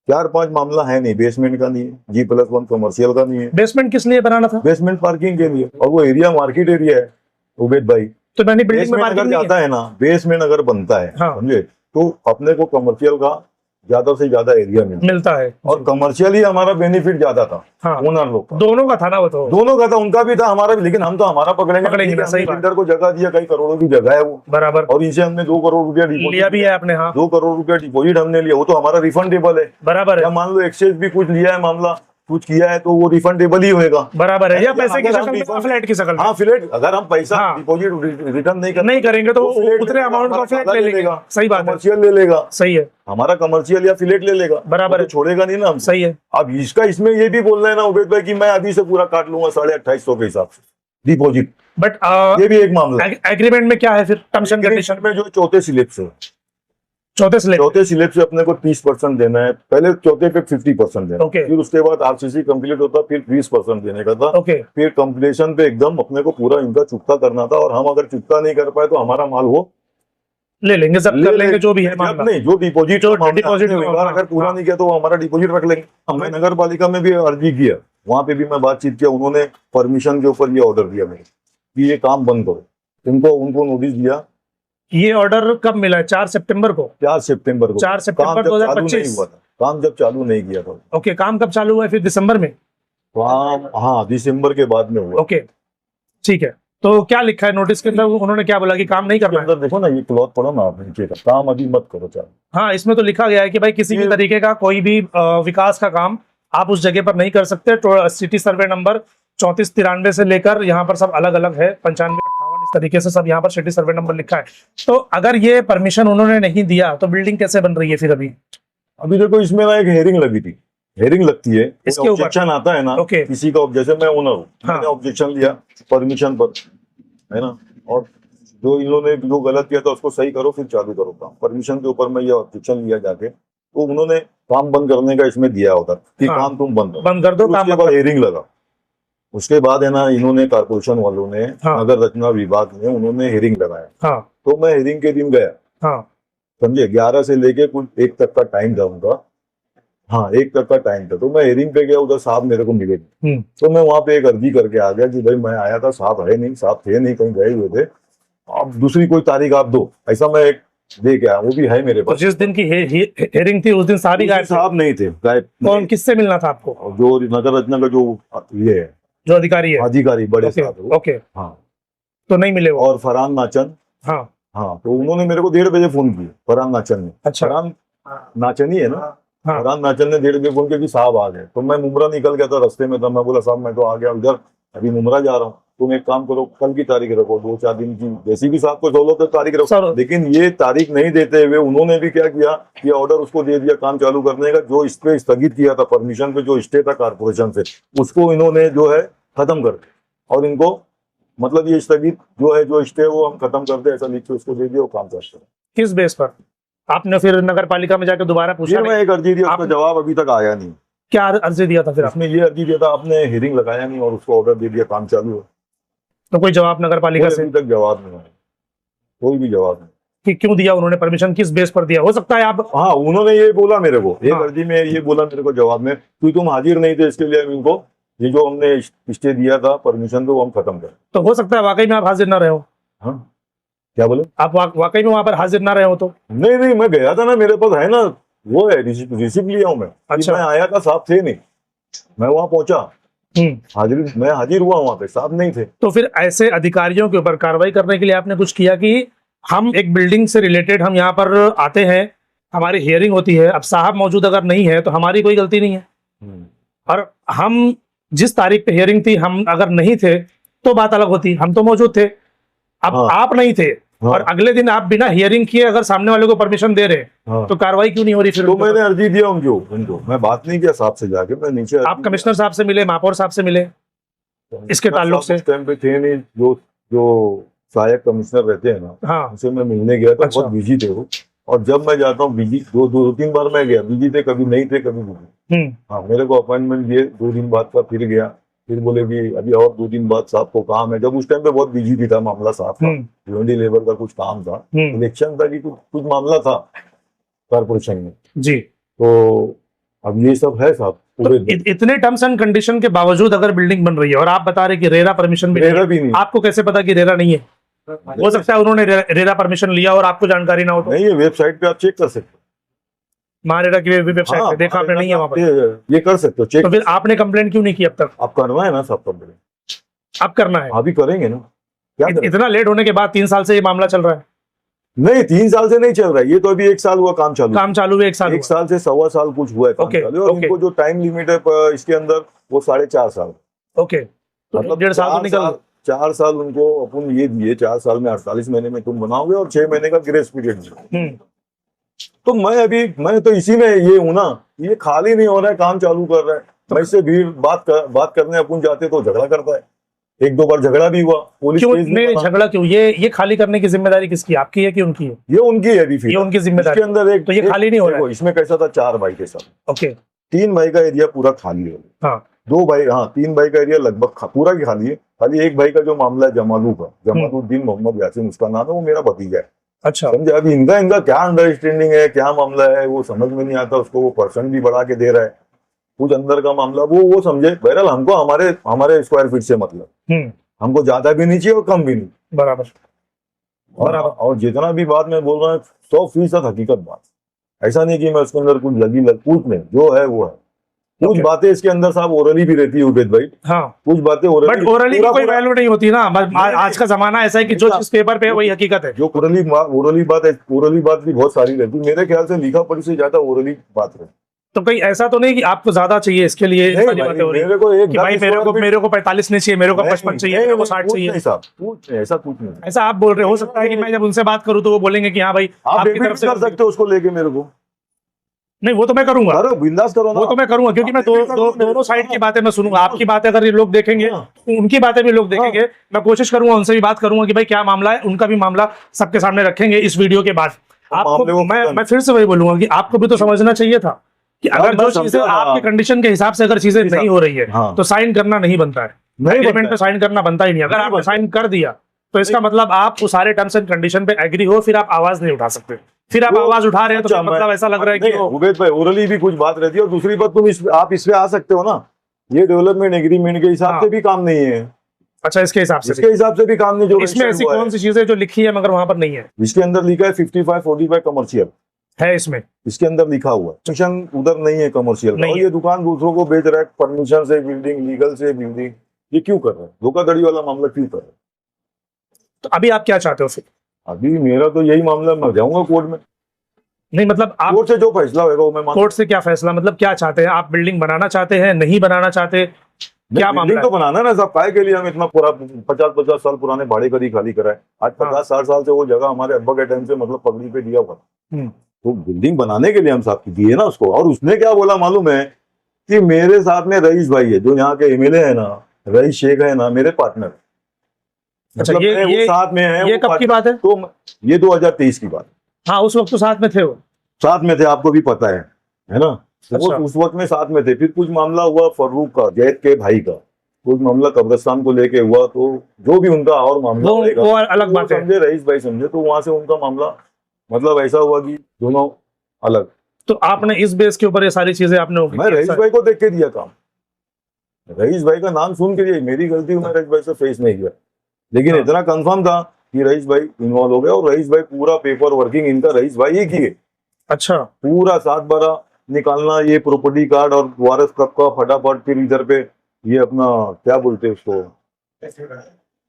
4-5 मामला है नहीं, बेसमेंट का नहीं है, G+1 कमर्शियल का नहीं है। बेसमेंट किस लिए बनाना था? बेसमेंट पार्किंग के लिए, और वो एरिया मार्केट एरिया है उबैद भाई। तो मैंने बिल्डिंग में अगर जाता है ना, बेसमेंट अगर बनता है, समझे, तो अपने को कमर्शियल का ज्यादा से ज्यादा एरिया मिलता है और कमर्शियली हमारा बेनिफिट ज्यादा था हाँ। ओनर लोग का। दोनों का था ना वो तो, दोनों का था, उनका भी था हमारा भी, लेकिन हम तो हमारा पकड़ेंगे पकड़ेंगे ना, सही बात। बिल्डर को जगह दिया, कई करोड़ों की जगह है वो, बराबर और इनसे हमने 2 करोड़ रुपया लिया डिपॉजिट भी है आपने। हाँ 2 करोड़ रुपया डिपॉजिट हमने लिया, वो तो हमारा रिफंडेबल है। बराबर या है, मान लो एक्सचेंज भी कुछ लिया है मामला, कुछ किया है तो वो रिफंडेबल ही होएगा। बराबर है, या पैसे की अगर हम शक्ल में, refund- फ्लैट की शक्ल में। हाँ फ्लैट, अगर हम पैसा हाँ। डिपॉजिट रिटर्न नहीं करेंगे तो फ्लैट उतने अमाउंट का फ्लैट ले लेगा। सही बात है, कमर्शियल ले लेगा, सही है, हमारा कमर्शियल या फ्लैट ले लेगा, बराबर वो है। तो छोड़ेगा नहीं ना हम। सही है। अब इसका इसमें ये भी बोलना है ना उबेद भाई कि मैं अभी से पूरा काट लूंगा 2850 के हिसाब से डिपॉजिट, बट ये भी एक मामला है। एग्रीमेंट में क्या है फिर टर्म्स एंड कंडीशन में जो चौथे स्लिप से चौथे स्लेब? चौथे स्लिप से अपने को 30% देना है, पहले चौथे पे 50% देना, ओके। फिर उसके बाद आरसीसी कंप्लीट होता, फिर 20% देने का था, ओके, फिर कंप्लीशन पे एकदम अपने को पूरा इनका चुकता करना था, और हम अगर चुकता नहीं कर पाए तो हमारा माल वो ले लेंगे, जब्त कर लेंगे, जो भी है जब मामला। नहीं, जो डिपॉजिट जो डिपॉजिट अगर पूरा नहीं किया तो वो हमारा डिपॉजिट रख लेंगे। हमने नगर पालिका में भी अर्जी किया, वहां पे भी मैं बातचीत किया, उन्होंने परमिशन के ऊपर ये ऑर्डर दिया मेरे कि ये काम बंद करो, उनको नोटिस दिया। ये ऑर्डर कब मिला है? 4 सितंबर को। 4 सितंबर को 4 सितंबर काम जब चालू 2025 नहीं हुआ था, काम जब चालू नहीं किया था ओके। काम कब चालू हुआ है फिर? दिसंबर में? काम हाँ दिसंबर के बाद में हुआ। ओके ठीक है, तो क्या लिखा है नोटिस के अंदर? उन्होंने क्या बोला कि काम नहीं करना है? अंदर देखो ना, ये क्लॉथ पढ़ो ना आप नीचे का, काम अभी मत करो चालू। हाँ, इसमें तो लिखा गया है कि भाई किसी भी तरीके का कोई भी विकास का काम आप उस जगह पर नहीं कर सकते। तो सिटी सर्वे नंबर 3493 से लेकर यहाँ पर सब अलग अलग है, 95 58 इस तरीके से सब यहाँ पर सिटी सर्वे नंबर लिखा है। तो अगर ये परमिशन उन्होंने नहीं दिया तो बिल्डिंग कैसे बन रही है फिर अभी? अभी देखो इसमें ना एक हेयरिंग लगी थी, हेयरिंग लगती है, इसके ऊपर? ऑब्जेक्शन आता है ना ओके। किसी का, जैसे मैं ओनर हूँ, हाँ। मैंने ऑब्जेक्शन लिया परमिशन पर, है ना, और जो इन्होंने जो गलत किया था उसको सही करो फिर चालू करो काम, परमिशन के ऊपर मैं ये ऑब्जेक्शन लिया जाके, तो उन्होंने काम बंद करने का इसमें दिया होता कि हाँ। काम तुम बंद कर दो, काम उसके बाद हेयरिंग लगा, उसके बाद है ना इन्होंने कारपोरेशन वालों ने, हाँ। नगर रचना विभाग ने उन्होंने हेयरिंग लगाया। हाँ तो मैं हेयरिंग के दिन गया, हाँ समझे, 11 से लेके कुछ 1 तक का टाइम था उनका, हाँ 1 तक का टाइम था, तो मैं हेयरिंग पे गया, उधर साहब मेरे को मिले नहीं। तो मैं वहां पे एक अर्जी करके आ गया कि भाई मैं आया था, साहब है नहीं, साहब थे नहीं, कहीं गए हुए थे, आप दूसरी कोई तारीख आप दो, ऐसा मैं एक दे के आया, वो भी है मेरे तो पास। जिस दिन की हेयरिंग थी उस दिन साहब ही गायब थे? साहब नहीं थे, गायब। कौन, किससे मिलना था आपको? और जो नगर रचना का जो ये है जो अधिकारी है? अधिकारी बड़े ओके साहब है वो। ओके, हाँ, तो नहीं मिले वो? और फरहान नाचन, हाँ हाँ, तो उन्होंने मेरे को 1:30 बजे फोन किया, फरहान नाचन ने। अच्छा। फरहान नाचन ही है ना? हाँ फरहान नाचन ने 1:30 बजे फोन किया कि साहब आ गए, तो मैं मुमरा निकल गया था, रास्ते में था, मैं बोला साहब मैं तो आ गया उधर, अभी मुमरा जा रहा हूँ, तुम एक काम करो कल की तारीख रखो, 2-4 दिन की, जैसी भी साहब को सहूलत है तारीख रखो। सर लेकिन ये तारीख नहीं देते हुए उन्होंने भी क्या किया, ये ऑर्डर उसको दे दिया काम चालू करने का, जो इस पे स्थगित किया था, परमिशन पे जो स्टे था कारपोरेशन से, उसको इन्होंने जो है खत्म कर दिया, और इनको मतलब ये स्थगित जो है, जो स्टे वो हम खत्म कर दे, ऐसा लिख के उसको दे दिया, वो काम करते हैं। किस बेस पर आपने फिर नगर पालिका में जाकर दोबारा पूछा? फिर मैं एक अर्जी दिया, उसका आप- जवाब अभी तक आया नहीं। क्या अर्जी दिया था फिर आपने? उसमें ये अर्जी दिया था, आपने हेयरिंग लगाया नहीं और उसको ऑर्डर दे दिया, काम चालू है। तो कोई जवाब नगर पालिका कोई से अभी तक जवाब नहीं आया, कोई भी जवाब नहीं। कि क्यों दिया उन्होंने परमिशन, किस बेस पर दिया? हो सकता है आप हाँ, उन्होंने ये बोला मेरे को, एक हाँ। अर्जी में ये बोला मेरे को जवाब में कि तुम हाजिर नहीं थे, इसके लिए हम इनको ये जो हमने स्टे दिया था परमिशन, तो वो हम खत्म करें। तो हो सकता है वाकई में आप हाजिर ना रहे हो, हाँ, क्या बोले? आप वाकई में वहां पर हाजिर ना रहे हो तो? नहीं, मैं गया था ना, मेरे पास है ना, वो है रिसिप्ट लिया हूँ मैं। अच्छा। मैं आया था, साहब थे नहीं, मैं वहां पहुंचा, मैं हाजिर हुआ वहां पे, साहब नहीं थे। तो फिर ऐसे अधिकारियों के ऊपर कार्रवाई करने के लिए आपने कुछ किया कि हम एक बिल्डिंग से रिलेटेड हम यहाँ पर आते हैं, हमारी हियरिंग होती है, अब साहब मौजूद अगर नहीं है तो हमारी कोई गलती नहीं है, और हम जिस तारीख पे हियरिंग थी हम अगर नहीं थे तो बात अलग होती, हम तो मौजूद थे। अब हाँ। आप नहीं थे हाँ। और अगले दिन आप बिना हियरिंग किए अगर सामने वाले को परमिशन दे रहे हाँ। तो कार्रवाई क्यों नहीं हो रही फिर? तो मैंने अर्जी दिया उनको, मैं बात नहीं किया साहब से जाके, मैं नीचे आप कमिश्नर साहब से मिले, महापौर साहब से मिले इसके ताल्लुक से? उस टाइम पे थे नहीं, जो सहायक कमिश्नर रहते हैं ना, हाँ उनसे मैं मिलने गया था। अच्छा। बहुत बिजी थे वो, और जब मैं जाता हूँ बिजी, 2-3 बार मैं गया, बिजी थे, कभी नहीं थे, कभी बिजी। हाँ, मेरे को अपॉइंटमेंट दिए, 2 दिन बाद का फिर गया, फिर बोले कि अभी और 2 दिन बाद साहब को काम है। जब उस टाइम पे बहुत बिजी थी था मामला साहब का, भिवंडी लेबर का कुछ काम था, इलेक्शन था कि कुछ मामला था कारपोरेशन में जी। तो अब ये सब है साहब। तो इतने टर्म्स एंड कंडीशन के बावजूद अगर बिल्डिंग बन रही है और आप बता रहे कि रेरा परमिशन भी नहीं, आपको कैसे पता कि रेरा नहीं है? हो सकता है उन्होंने रेरा परमिशन लिया और आपको जानकारी ना हो तो? नहीं, ये वेबसाइट पे आप चेक कर सकते महारेरा की वेबसाइट पे देखा आपने, नहीं है वहां पर? ये कर सकते हो चेक। तो फिर आपने कंप्लेंट क्यों नहीं की अब तक? आप करना है ना सब कंप्लेंट, अब करना है? अभी करेंगे ना, क्या करें? इतना लेट होने के बाद 3 साल से ये मामला चल रहा है? नहीं 3 साल से नहीं चल रहा है, ये तो अभी 1 साल हुआ काम चालू हुए 1 साल? 1 साल से 1.25 साल कुछ हुआ है काम ओके, चालू, और ओके। इनको जो टाइम लिमिट है इसके अंदर वो 4.5 साल, ओके, तो मतलब 1.5 साल तो निकल। 4 साल उनको अपन ये दिए, 4 साल में 48 महीने में तुम बनाओगे और 6 महीने का ग्रेस पीरियड दिया। तो मैं तो इसी में ये हूं ना, ये खाली नहीं हो रहा है, काम चालू कर रहा है। मैं इससे भी बात करने अपन जाते तो झगड़ा करता है, 1-2 बार झगड़ा भी हुआ, पुलिस क्यों केस भी नहीं? बना। झगड़ा क्यों? ये खाली करने की जिम्मेदारी किसकी, आपकी है कि उनकी है? ये उनकी है अभी, फिर ये उनकी जिम्मेदारी। इसके अंदर एक तो ये खाली नहीं हो रहा है? देखो, इसमें कैसा था, 4 भाई के साथ, ओके, 3 भाई का एरिया पूरा खाली है, हाँ 2 भाई, हाँ 3 भाई का एरिया लगभग पूरा ही खाली है। खाली एक भाई का जो मामला है जमालू का, जमालुद्दीन मोहम्मद यासीन उसका नाम है, वो मेरा भतीजा है। अच्छा, समझे? अभी इनका क्या अंडरस्टैंडिंग है, क्या मामला है, वो समझ में नहीं आता। उसको वो पर्सन भी बढ़ा के दे रहा है, कुछ अंदर का मामला वो समझे। बहरहाल हमको हमारे स्क्वायर फीट से मतलब, हमको ज्यादा भी नहीं चाहिए और कम भी नहीं। बराबर। और जितना भी बात मैं बोल रहा हूँ 100% हकीकत बात, ऐसा नहीं कि मैं उसके अंदर कुछ कुछ नहीं, जो है वो है। कुछ बातें इसके अंदर साहब ओरली भी रहती है उबेद भाई, हाँ कुछ बातें बट ओरली की कोई वैल्यू नहीं होती ना। आज का जमाना ऐसा है कि जो चीज पेपर पे है वही हकीकत है। जो ओरली बात भी बहुत सारी रहती है, मेरे ख्याल से लिखा पढ़ी से ज्यादा ओरली बात रहती। तो कहीं ऐसा तो नहीं कि आपको ज्यादा चाहिए इसके लिए नहीं सारी बातें हो रही मेरे को एक कि भाई मेरे को 45 नहीं चाहिए, मेरे को 55 चाहिए, मेरे को 60 चाहिए? ऐसा कुछ नहीं। ऐसा आप बोल रहे हो सकता है कि मैं जब उनसे बात करूं तो वो बोलेंगे कि हाँ भाई आप आपकी तरफ से कर सकते हो उसको लेके मेरे को। नहीं, वो तो मैं करूंगा, अरे बिंदास करो ना, वो तो मैं करूंगा, क्योंकि मैं दोनों साइड की बातें मैं सुनूंगा। आपकी बातें अगर ये लोग देखेंगे तो उनकी बातें भी लोग देखेंगे। मैं कोशिश करूंगा उनसे भी बात करूंगा कि भाई क्या मामला है, उनका भी मामला सबके सामने रखेंगे इस वीडियो के बाद। आपको मैं फिर से वही बोलूंगा कि आपको भी तो समझना चाहिए था कि अगर जो चीजें आपके कंडीशन के हिसाब से अगर चीजें नहीं हो रही है तो साइन करना नहीं बनता है, एग्रीमेंट पे साइन करना बनता ही नहीं। अगर आपने साइन कर दिया तो इसका मतलब आप उस सारे टर्म्स एंड कंडीशन पे एग्री हो, फिर आप आवाज नहीं उठा सकते। फिर आप आवाज उठा रहे हैं तो मतलब ऐसा लग रहा है कि उबेद भाई ओरली भी कुछ बात रहती है। और दूसरी बात, आप इस पे आ सकते हो ना, ये डेवलपमेंट एग्रीमेंट के हिसाब से भी काम नहीं है। अच्छा, इसके हिसाब से भी काम नहीं। जो इसमें ऐसी कौन सी चीजें जो लिखी है मगर वहां पर नहीं है? इसके अंदर लिखा है 55-45 कमर्शियल है, इसके अंदर लिखा हुआ है। सेक्शन उधर नहीं है कमर्शियल, और ये दुकान दूसरों को बेच रहा है, परमिशन से बिल्डिंग, लीगल से बिल्डिंग। ये क्यों कर रहा है? धोखाधड़ी वाला मामला क्यों कर रहा है? तो अभी आप क्या चाहते हो फिर? अभी मेरा तो यही मामला, मैं जाऊंगा कोर्ट में। नहीं मतलब आप कोर्ट से जो फैसला होगा वो मैं मानूंगा। कोर्ट से क्या फैसला मतलब क्या चाहते हैं आप? बिल्डिंग बनाना चाहते हैं, नहीं बनाना चाहते, क्या मामला तो बनाना ना साहब, काय के लिए हम इतना पूरा 50-50 साल पुराने भाड़े का खाली कराए। आज 50-60 साल से वो जगह हमारे अब्बा के टाइम से मतलब पगड़ी पे दिया हुआ, तो बिल्डिंग बनाने के लिए हम साहब दिए ना उसको। और उसने क्या बोला मालूम है कि मेरे साथ में रईस भाई है, जो यहाँ के एमएलए है ना, रईस शेख है ना, मेरे पार्टनर। अच्छा, ये साथ में है। ये कब की बात है? तो ये 2023 की बात। हाँ, उस वक्त तो साथ में थे, वो साथ में थे, आपको भी पता है ना। अच्छा। वो उस वक्त में साथ में थे। फिर कुछ मामला हुआ फर्रुख का, जैद के भाई का, कुछ मामला कब्रिस्तान को लेके हुआ, तो जो भी उनका और मामला वो अलग बात है, समझे, रईस भाई समझे। तो वहां से उनका मामला मतलब ऐसा हुआ कि दोनों अलग। तो आपने इस बेस के ऊपर ये सारी चीजें आपने मैं रईस भाई को देख के दिया काम, रईस भाई का नाम सुन के दिया। मेरी गलती, मैं रईस भाई से फेस नहीं किया, लेकिन इतना कंफर्म था कि रईस भाई इन्वॉल्व हो गया। और रईस भाई पूरा पेपर वर्किंग इनका रईस भाई ही किए। अच्छा, पूरा 7/12 निकालना, ये प्रॉपर्टी कार्ड और वारस का फटाफट। फिर इधर पे ये अपना क्या बोलते हैं उसको,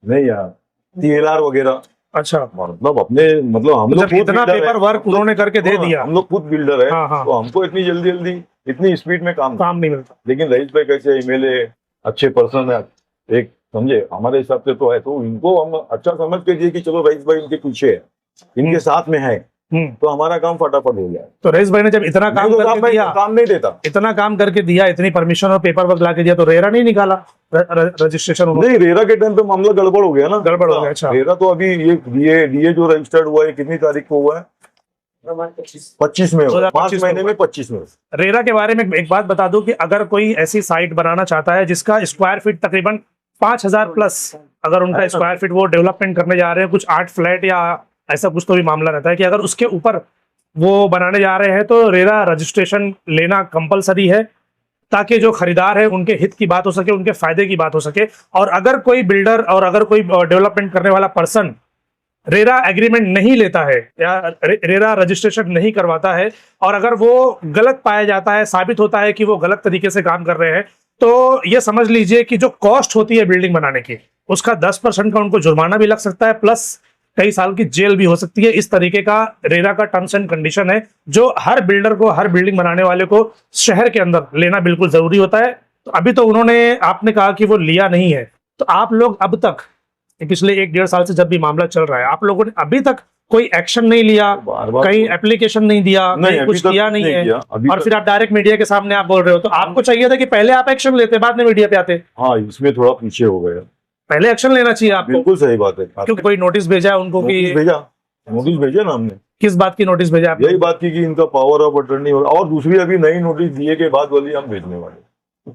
नहीं यार, TLR वगैरह। अच्छा, मतलब अपने मतलब हम लोग इतना पेपर वर्क उन्होंने करके दे दिया। हम लोग खुद बिल्डर है। हाँ। तो हमको इतनी जल्दी इतनी स्पीड में काम नहीं मिलता। लेकिन रईस भाई कैसे एमएलए अच्छे पर्सन है, एक समझे हमारे हिसाब से तो है, तो इनको हम अच्छा समझ के दिए कि चलो रईस भाई इनके पीछे है, इनके साथ में है, तो हमारा काम फटाफट हो गया। तो रईस भाई ने जब इतना काम करके दिया, काम नहीं देता, इतना काम करके दिया, इतनी परमिशन और पेपर वर्क ला के दिया, तो रेरा नहीं निकाला रजिस्ट्रेशन? नहीं, रेरा के टाइम पे मामला गड़बड़ हो गया ना। गड़बड़ हो गया। अच्छा, रेरा तो अभी ये डीए जो रजिस्टर्ड हुआ है कितनी तारीख को हुआ है? 25 में, 5 महीने में 25 में। रेरा के बारे में एक बात बता दूं कि अगर कोई ऐसी साइट बनाना चाहता है जिसका स्क्वायर फीट तकरीबन 5000 प्लस, अगर उनका स्क्वायर फीट वो डेवलपमेंट करने जा रहे हैं, कुछ 8 फ्लैट या ऐसा कुछ तो भी मामला रहता है कि अगर उसके ऊपर वो बनाने जा रहे हैं तो रेरा रजिस्ट्रेशन लेना कंपलसरी है, ताकि जो खरीदार है उनके हित की बात हो सके, उनके फायदे की बात हो सके। और अगर कोई बिल्डर और अगर कोई डेवलपमेंट करने वाला पर्सन रेरा एग्रीमेंट नहीं लेता है या रेरा रजिस्ट्रेशन नहीं करवाता है, और अगर वो गलत पाया जाता है, साबित होता है कि वो गलत तरीके से काम कर रहे हैं, तो ये समझ लीजिए कि जो कॉस्ट होती है बिल्डिंग बनाने की, उसका 10% का उनको जुर्माना भी लग सकता है, प्लस कई साल की जेल भी हो सकती है। इस तरीके का रेरा का टर्म्स एंड कंडीशन है, जो हर बिल्डर को, हर बिल्डिंग बनाने वाले को शहर के अंदर लेना बिल्कुल जरूरी होता है। तो अभी तो उन्होंने, आपने कहा कि वो लिया नहीं है, तो आप लोग अब तक पिछले 1-1.5 साल से जब भी मामला चल रहा है, आप लोगों ने अभी तक कोई एक्शन नहीं लिया, बार-बार कहीं एप्लीकेशन नहीं दिया, नहीं, कहीं अभी कुछ तक किया नहीं नहीं है, किया, अभी और तक- फिर आप डायरेक्ट मीडिया के सामने आप बोल रहे हो। तो आपको चाहिए था कि पहले आप एक्शन लेते, बाद में मीडिया पे आते। हाँ, इसमें थोड़ा पीछे हो गया। पहले एक्शन लेना चाहिए आपको, बिल्कुल सही बात है। क्योंकि कोई नोटिस भेजा है उनको नोटिस कि, भेजा, नोटिस भेजा ना हमने, किस बात की नोटिस भेजा आपने? यही बात की कि इनका पावर ऑफ अटर्नी हो, और दूसरी अभी नई नोटिस दिए के बाद वाली हम भेजने वाले,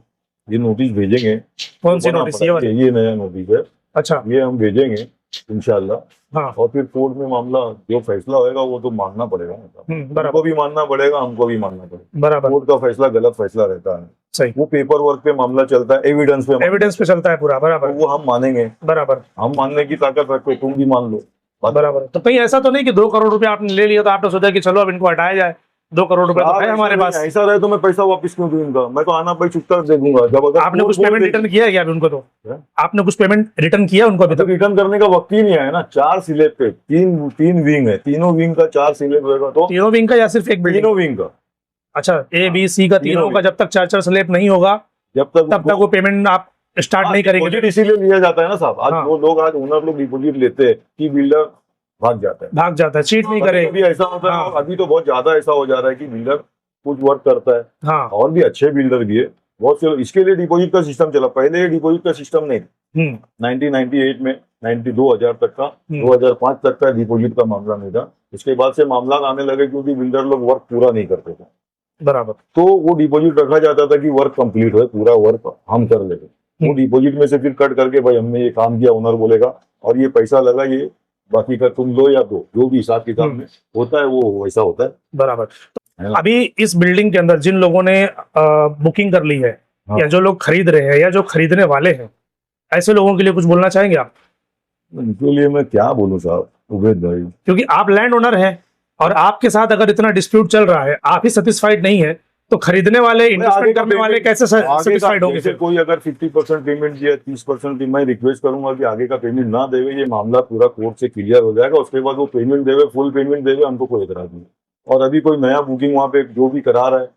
ये नोटिस भेजेंगे। कौन सी बना नोटिस? पड़ा, ये नया नोटिस है, अच्छा, ये हम भेजेंगे इंशाल्लाह। हाँ, और फिर कोर्ट में मामला जो फैसला होएगा वो तो मानना पड़ेगा, मतलब बराबर उनको भी मानना पड़ेगा, हमको भी मानना पड़ेगा। बराबर, कोर्ट का फैसला गलत फैसला रहता है, सही, वो पेपर वर्क पे मामला चलता है, एविडेंस पे एविडेंस पे चलता है पूरा, तो बराबर वो हम मानेंगे, बराबर हम मानने की ताकत रखते, तुम भी मान लो बात। बराबर। तो कहीं ऐसा तो नहीं कि 2 करोड़ रुपए आपने ले लिया तो आपने सोचा कि चलो अब इनको हटाया जाए, 2 करोड़ रुपए तो है हमारे पास। ऐसा रहे तो मैं पैसा वापस क्यों दूं इनका, मैं तो आना भाई चुपचाप दे दूंगा। जब अगर आपने कुछ पेमेंट रिटर्न किया है क्या अभी उनको? तो क्या? आपने कुछ पेमेंट रिटर्न किया उनको अभी तो तक? रिटर्न करने का वक्त ही नहीं आया ना। 4 स्लैब पे तीन विंग है, तीनों विंग का 4 स्लैब होगा, तो तीनों विंग का या सिर्फ एक बिल्डिंग? तीनों विंग का। अच्छा, ए बी सी का तीनों का जब तक 4-4 स्लैब नहीं होगा जब तब तक वो पेमेंट आप स्टार्ट नहीं करेंगे। डिपॉजिट इसीलिए लिया जाता है ना साहब। आज हाँ। वो लोग, आज ओनर लोग डिपॉजिट लेते हैं कि बिल्डर भाग जाता है, भाग जाता है, चीट नहीं करे। अभी ऐसा होता है। हाँ। अभी तो बहुत ज्यादा ऐसा हो जा रहा है कि बिल्डर कुछ वर्क करता है, हाँ, और भी अच्छे बिल्डर भी है बहुत से। इसके लिए डिपॉजिट का सिस्टम चला, पहले ये डिपॉजिट का सिस्टम नहीं था। 1998 में 2000 तक का, 2005 तक का डिपॉजिट का मामला नहीं था। इसके बाद से मामला आने लगे क्योंकि बिल्डर लोग वर्क पूरा नहीं करते थे, बराबर। तो वो डिपॉजिट रखा जाता था कि वर्क कंप्लीट हो, पूरा वर्क हम कर लेंगे। वो डिपॉजिट में से फिर कट करके भाई हमने ये काम किया, ओनर बोलेगा और ये पैसा लगा, ये बाकी का तुम लो या दो, जो भी हिसाब किताब में होता है वो वैसा होता है। बराबर। है ना? अभी इस बिल्डिंग के अंदर जिन लोगों ने बुकिंग कर ली है, हाँ। या जो लोग खरीद रहे हैं या जो खरीदने वाले हैं, ऐसे लोगों के लिए कुछ बोलना चाहेंगे आप? इनके लिए मैं क्या बोलूं साहब, उबैद भाई, क्योंकि आप लैंड ओनर हैं और आपके साथ अगर इतना डिस्प्यूट चल रहा है, आप ही सेटिस्फाइड नहीं है, तो खरीदने वाले, इन्वेस्टमेंट करने वाले कैसे सेटिस्फाइड होंगे? जैसे कोई अगर 50% पेमेंट दिया, 30% मैं रिक्वेस्ट करूंगा कि आगे का पेमेंट ना देवे, ये मामला पूरा कोर्ट से क्लियर हो जाएगा, उसके बाद वो पेमेंट देवे, फुल पेमेंट देवे, हमको कोई एतराज नहीं। और अभी कोई नया बुकिंग वहाँ पे जो भी करा रहा है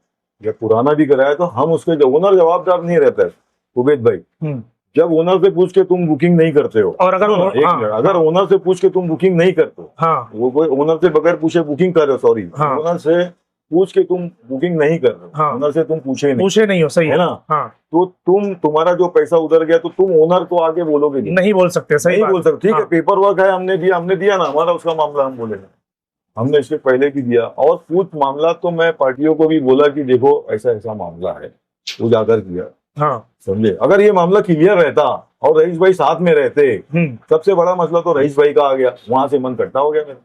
या पुराना भी कराया, तो हम उसके ओनर जवाबदार नहीं रहता है उबैद भाई। जब ओनर से पूछ के तुम बुकिंग नहीं करते हो, और अगर अगर ओनर से पूछ के तुम बुकिंग नहीं करते हो, हाँ, वो कोई ओनर से बगैर पूछे बुकिंग कर रहे हो, सॉरी, हाँ। ओनर से पूछ के तुम बुकिंग नहीं कर रहे हो, हाँ। ओनर से तुम पूछे नहीं, पूछे नहीं हो, सही है ना, हाँ, तो तुम्हारा जो पैसा उधर गया, तो तुम ओनर को आगे बोलोगे नहीं बोल सकते, सही नहीं बात। बोल सकते। ठीक है, हाँ। पेपर वर्क है, हमने दिया ना, हमारा उसका मामला हम बोलेंगे, हमने इसके पहले भी दिया। और कुछ मामला तो मैं पार्टियों को भी बोला कि देखो ऐसा ऐसा मामला है, उजागर किया, हाँ, समझे। अगर ये मामला क्लियर रहता और रईस भाई साथ में रहते, सबसे बड़ा मसला तो रईस भाई का आ गया, वहां से मन कट्टा हो गया मेरा।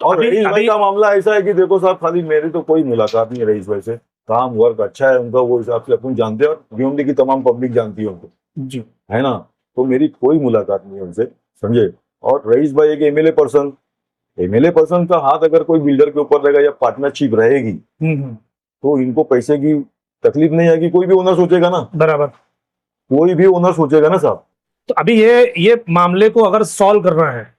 और रईस भाई का मामला ऐसा है कि देखो साहब, खाली मेरी तो कोई मुलाकात नहीं है रईस भाई से, काम वर्क अच्छा है उनका, वो हिसाब से अपन जानते हैं, और भिवंडी की तमाम पब्लिक जानती है उनको जी, है ना, तो मेरी कोई मुलाकात नहीं है उनसे, समझे। और रईस भाई एक एमएलए पर्सन का हाथ अगर कोई बिल्डर के ऊपर रहेगा या पार्टनरशिप रहेगी, तो इनको पैसे की तकलीफ नहीं आएगी। कोई भी ओनर सोचेगा ना, बराबर, कोई भी ओनर सोचेगा ना साहब। तो अभी ये मामले को अगर सॉल्व करना है,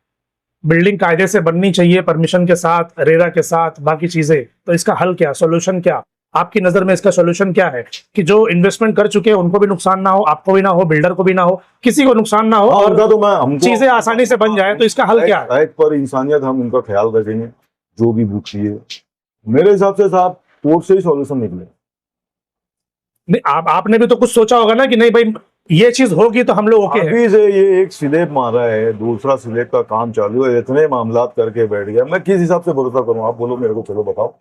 बिल्डिंग कायदे से बननी चाहिए, परमिशन के साथ, रेरा के साथ, बाकी चीजें, तो इसका हल क्या, सोल्यूशन क्या आपकी नजर में? इसका सोल्यूशन क्या है कि जो इन्वेस्टमेंट कर चुके हैं उनको भी नुकसान ना हो, आपको भी ना हो, बिल्डर को भी ना हो, किसी को नुकसान ना हो, और तो मैं हमको चीजें आसानी से बन जाए, तो इसका हल क्या है? एक पर इंसानियत, हम उनका ख्याल रखेंगे, जो भी बुक है मेरे हिसाब से साहब कोर्ट से ही सॉल्यूशन निकले। नहीं, आपने भी तो कुछ सोचा होगा ना कि नहीं भाई ये चीज होगी तो हम लोग ओके हैं। अभी से ये एक स्लैब मारा है, दूसरा स्लैब का काम चालू है, इतने मामला करके बैठ गया, मैं किस हिसाब से भरोसा करूं? आप बोलो मेरे को, चलो बताओ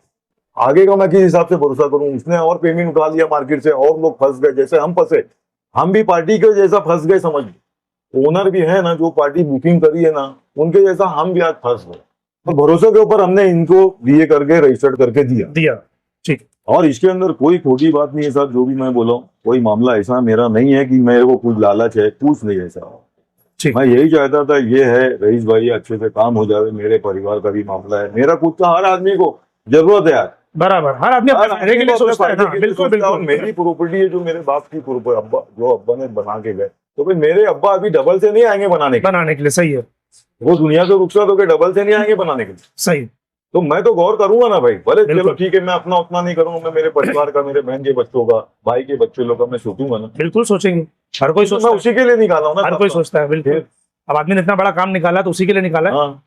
आगे का मैं किस हिसाब से भरोसा करूं? उसने और पेमेंट उठा लिया मार्केट से, और लोग फंस गए, जैसे हम फंसे, हम भी पार्टी के जैसा फंस गए, समझ लो। ओनर भी है ना, जो पार्टी बुकिंग करी है ना, उनके जैसा हम भी आज फंस गए। तो भरोसे के ऊपर हमने इनको दिए करके रजिस्टर्ड करके दिया। ठीक। और इसके अंदर कोई खोटी बात नहीं है साहब, जो भी मैं बोला हूँ, कोई मामला ऐसा मेरा नहीं है कि मेरे को कुछ लालच है, कुछ नहीं ऐसा। ठीक। मैं यही चाहता था, ये है रईस भाई, अच्छे से काम हो जाए, मेरे परिवार का भी मामला है, मेरा खुद का, हर आदमी को जरूरत है यार, बराबर, हर आदमी अपने फायदे के लिए सोचता है ना। बिल्कुल बिल्कुल। मेरी प्रॉपर्टी है जो मेरे बाप की प्रॉपर्टी, अब्बा जो अब्बा ने बना के गए, तो भाई मेरे अब्बा अभी डबल से नहीं आएंगे बनाने के लिए। सही है, वो दुनिया से रुखसत होकर डबल से नहीं आएंगे बनाने के लिए। सही। तो मैं तो गौर करूंगा ना भाई, भले चलो बिल्कुल। ठीक है, मैं अपना उतना नहीं करूंगा, मैं मेरे परिवार का, मेरे बहन के बच्चों का, भाई के बच्चे लोग का मैं सोचूंगा ना। बिल्कुल सोचेंगे, हर कोई सोचता मैं है, उसी के लिए निकाला हूँ ना, हर कोई सोचता है। बिल्कुल, फिर- अब आदमी ने इतना बड़ा काम निकाला तो उसी के लिए निकाला है। हाँ,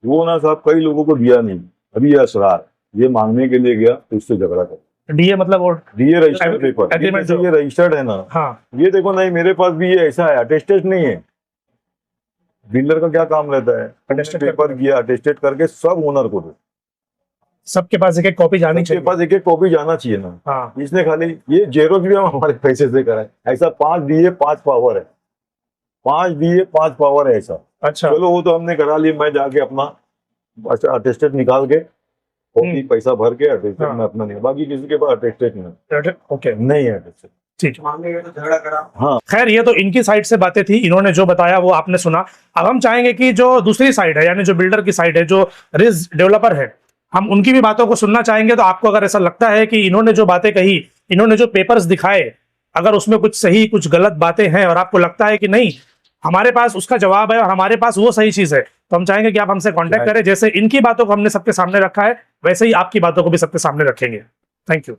वो ना साहब कई लोगों को दिया नहीं, अभी ये असरार ये मांगने के लिए गया तो उससे झगड़ा कर, डीए मतलब वो डीए रजिस्टर्ड पेपर, एग्रीमेंट ये रजिस्टर्ड है ना। हाँ, ये देखो नहीं, मेरे पास भी ये ऐसा है, अटेस्टेड नहीं है। बिल्डर का क्या काम रहता है, Attested पेपर किया, अटेस्टेड करके सब ओनर को दो, सबके पास एक एक कॉपी जानी सबके चाहिए। पास एक एक कॉपी जाना चाहिए ना। हाँ, इसने खाली ये जेरोक्स भी हम हमारे पैसे से कराए, ऐसा 5 दिए 5 पावर है, 5 दिए 5 पावर है ऐसा। अच्छा, चलो वो तो हमने करा लिया, मैं जाके अपना अटेस्टेड निकाल के कॉपी पैसा भर के अटेस्टेड हाँ। में अपना नहीं, बाकी किसी के पास अटेस्टेड नहीं, ओके, नहीं है अटेस्टेड। ठीक। तो झगड़ा करा। हाँ, खैर ये तो इनकी साइड से बातें थी, इन्होंने जो बताया वो आपने सुना। अब हम चाहेंगे कि जो दूसरी साइड है, यानी जो बिल्डर की साइड है, जो रिज डेवलपर है, हम उनकी भी बातों को सुनना चाहेंगे। तो आपको अगर ऐसा लगता है कि इन्होंने जो बातें कही, इन्होंने जो पेपर्स दिखाए, अगर उसमें कुछ सही कुछ गलत बातें हैं और आपको लगता है कि नहीं हमारे पास उसका जवाब है और हमारे पास वो सही चीज है, तो हम चाहेंगे कि आप हमसे कांटेक्ट करें। जैसे इनकी बातों को हमने सबके सामने रखा है, वैसे ही आपकी बातों को भी सबके सामने रखेंगे। Thank you.